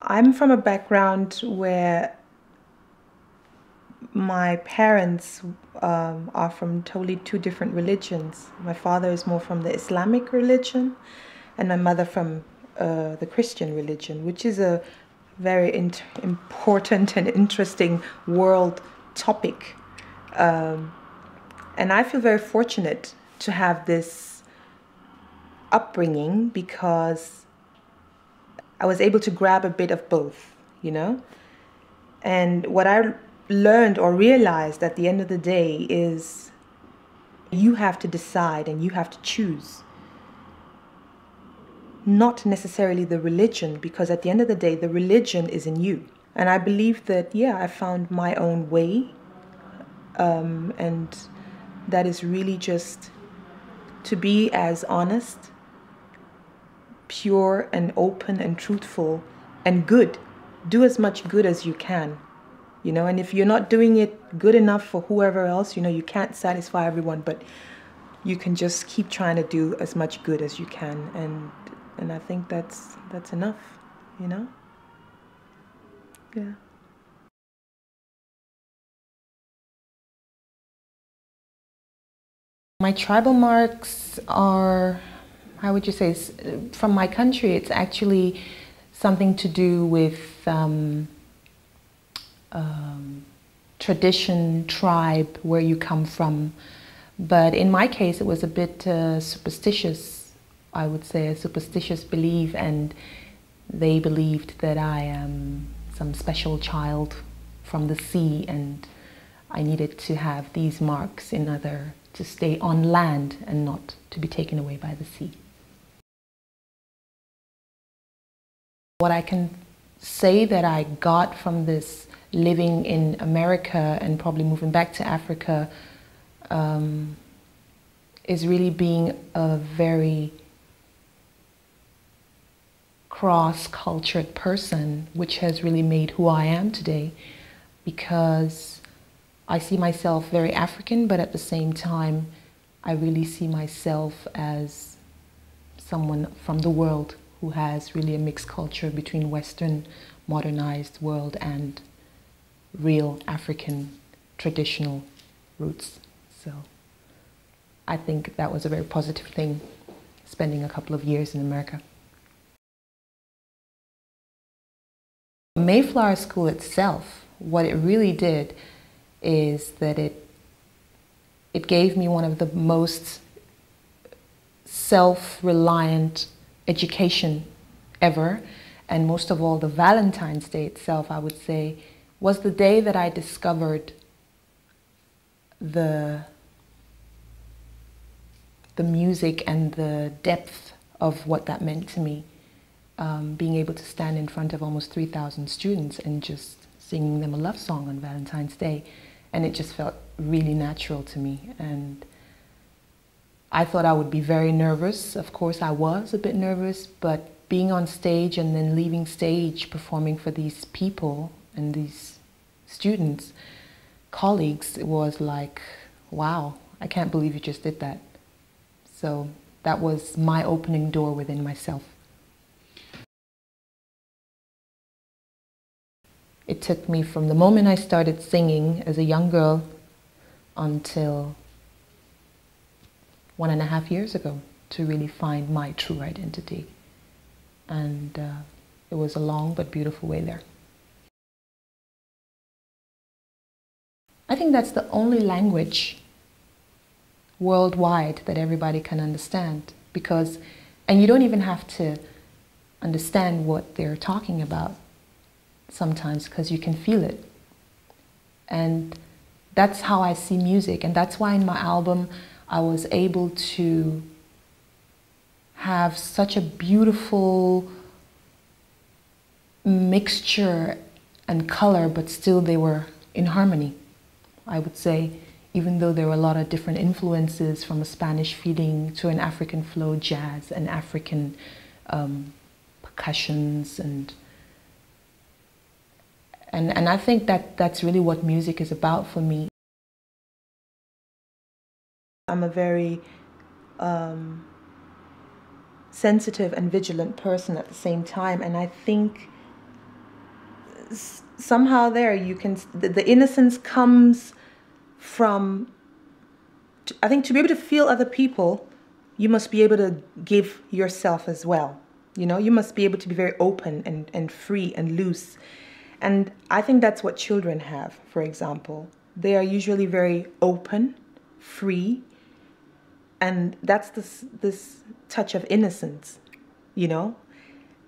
I'm from a background where my parents are from totally two different religions. My father is more from the Islamic religion, and my mother from the Christian religion, which is a very important and interesting world topic. And I feel very fortunate to have this upbringing because I was able to grab a bit of both, you know? And what I learned or realized at the end of the day is you have to decide and you have to choose. Not necessarily the religion, because at the end of the day, the religion is in you. And I believe that, yeah, I found my own way. And that is really just to be as honest, pure and open and truthful and good. Do as much good as you can, you know, and if you're not doing it good enough for whoever else, you know, you can't satisfy everyone, but you can just keep trying to do as much good as you can, and I think that's enough, you know? Yeah. My tribal marks are, how would you say, from my country, it's actually something to do with tradition, tribe, where you come from. But in my case, it was a bit superstitious, I would say, a superstitious belief, and they believed that I am some special child from the sea, and I needed to have these marks in order to stay on land and not to be taken away by the sea. What I can say that I got from this living in America and probably moving back to Africa is really being a very cross-cultured person, which has really made who I am today, because I see myself very African, but at the same time, I really see myself as someone from the world who has really a mixed culture between Western modernized world and real African traditional roots. So I think that was a very positive thing, spending a couple of years in America. Mayflower School itself, what it really did is that it gave me one of the most self-reliant education ever. And most of all, the Valentine's Day itself, I would say, was the day that I discovered the music and the depth of what that meant to me. Being able to stand in front of almost 3,000 students and just singing them a love song on Valentine's Day. And it just felt really natural to me. And I thought I would be very nervous. Of course, I was a bit nervous, but being on stage and then leaving stage, performing for these people and these students, colleagues, it was like, wow, I can't believe you just did that. So that was my opening door within myself. It took me from the moment I started singing as a young girl until 1.5 years ago to really find my true identity. And it was a long but beautiful way there. I think that's the only language worldwide that everybody can understand, because, and you don't even have to understand what they're talking about sometimes, because you can feel it. And that's how I see music, and that's why in my album I was able to have such a beautiful mixture and color, but still they were in harmony, I would say, even though there were a lot of different influences, from a Spanish feeling to an African flow, jazz and African percussions, and I think that that's really what music is about for me. I'm a very sensitive and vigilant person at the same time, and I think somehow there you can, the innocence comes from, I think, to be able to feel other people, you must be able to give yourself as well. You know, you must be able to be very open and free and loose. And I think that's what children have, for example. They are usually very open, free, and that's this touch of innocence, you know?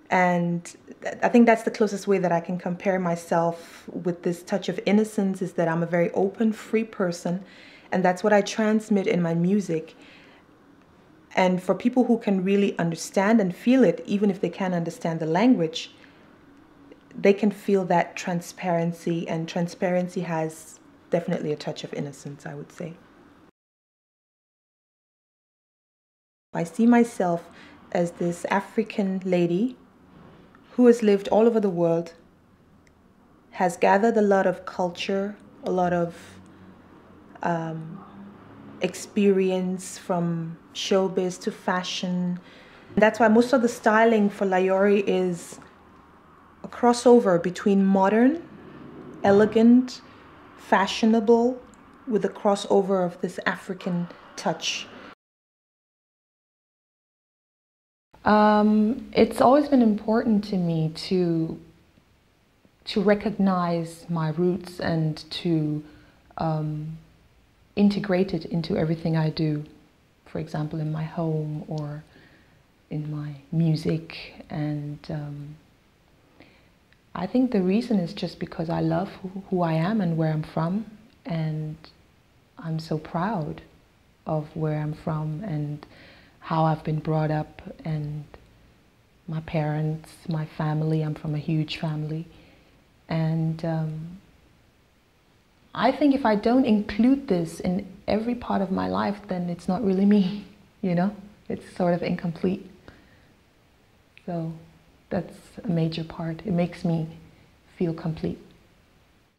And I think that's the closest way that I can compare myself with this touch of innocence, is that I'm a very open, free person, and that's what I transmit in my music. And for people who can really understand and feel it, even if they can't understand the language, they can feel that transparency, and transparency has definitely a touch of innocence, I would say. I see myself as this African lady who has lived all over the world, has gathered a lot of culture, a lot of experience from showbiz to fashion. That's why most of the styling for Layori is a crossover between modern, elegant, fashionable, with a crossover of this African touch. It's always been important to me to recognize my roots and to integrate it into everything I do. For example, in my home or in my music. And I think the reason is just because I love who I am and where I'm from, and I'm so proud of where I'm from and how I've been brought up, and my parents, my family. I'm from a huge family. And I think if I don't include this in every part of my life, then it's not really me, you know? It's sort of incomplete. So that's a major part. It makes me feel complete.